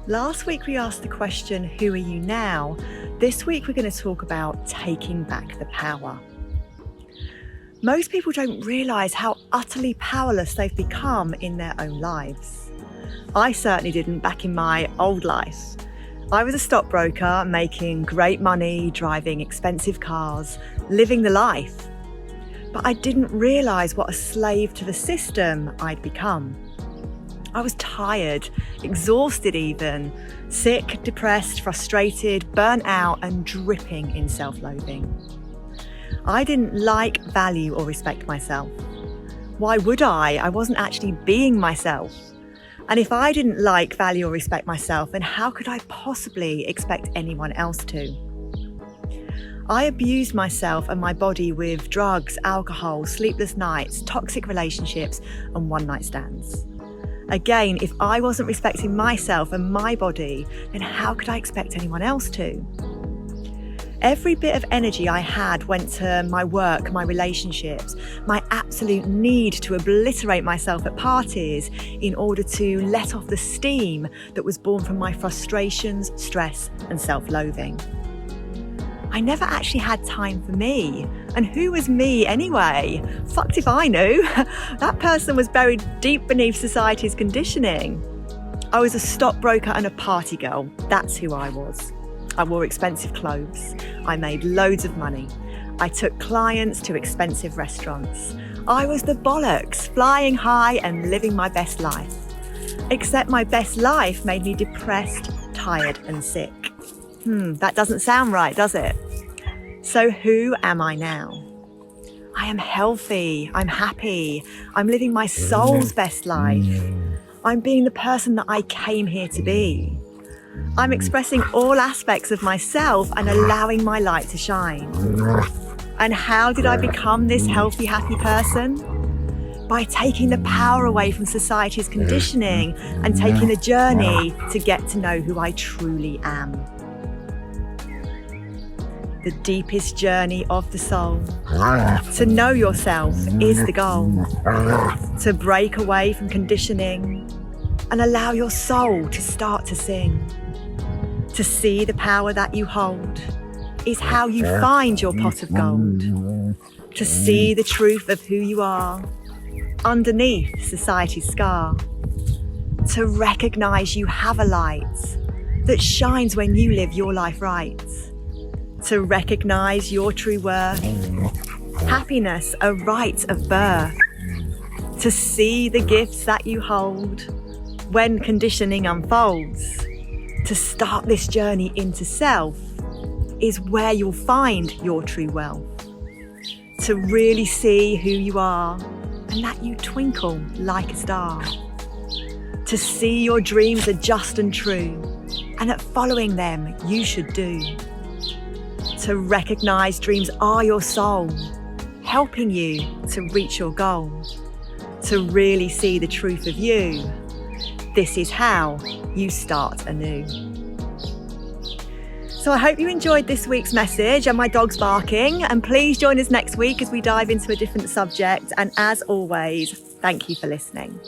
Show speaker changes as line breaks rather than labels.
Last week we asked the question, who are you now? This week we're going to talk about taking back the power. Most people don't realise how utterly powerless they've become in their own lives. I certainly didn't back in my old life. I was a stockbroker, making great money, driving expensive cars, living the life. But I didn't realise what a slave to the system I'd become. I was tired, exhausted even, sick, depressed, frustrated, burnt out and dripping in self-loathing. I didn't like, value or respect myself. Why would I? I wasn't actually being myself. And if I didn't like, value or respect myself, then how could I possibly expect anyone else to? I abused myself and my body with drugs, alcohol, sleepless nights, toxic relationships and one-night stands. Again, if I wasn't respecting myself and my body, then how could I expect anyone else to? Every bit of energy I had went to my work, my relationships, my absolute need to obliterate myself at parties in order to let off the steam that was born from my frustrations, stress, and self-loathing. I never actually had time for me. And who was me anyway? Fucked if I knew. That person was buried deep beneath society's conditioning. I was a stockbroker and a party girl. That's who I was. I wore expensive clothes. I made loads of money. I took clients to expensive restaurants. I was the bollocks, flying high and living my best life. Except my best life made me depressed, tired and sick. That doesn't sound right, does it? So who am I now? I am healthy, I'm happy, I'm living my soul's best life. I'm being the person that I came here to be. I'm expressing all aspects of myself and allowing my light to shine. And how did I become this healthy, happy person? By taking the power away from society's conditioning and taking a journey to get to know who I truly am. The deepest journey of the soul. To know yourself is the goal. To break away from conditioning and allow your soul to start to sing. To see the power that you hold is how you find your pot of gold. To see the truth of who you are underneath society's scar. To recognise you have a light that shines when you live your life right. To recognise your true worth, happiness a right of birth, to see the gifts that you hold when conditioning unfolds, to start this journey into self is where you'll find your true wealth. To really see who you are and that you twinkle like a star. To see your dreams are just and true and that following them you should do. To recognise dreams are your soul, helping you to reach your goal. To really see the truth of you, this is how you start anew. So I hope you enjoyed this week's message and my dog's barking, and please join us next week as we dive into a different subject. And as always, thank you for listening.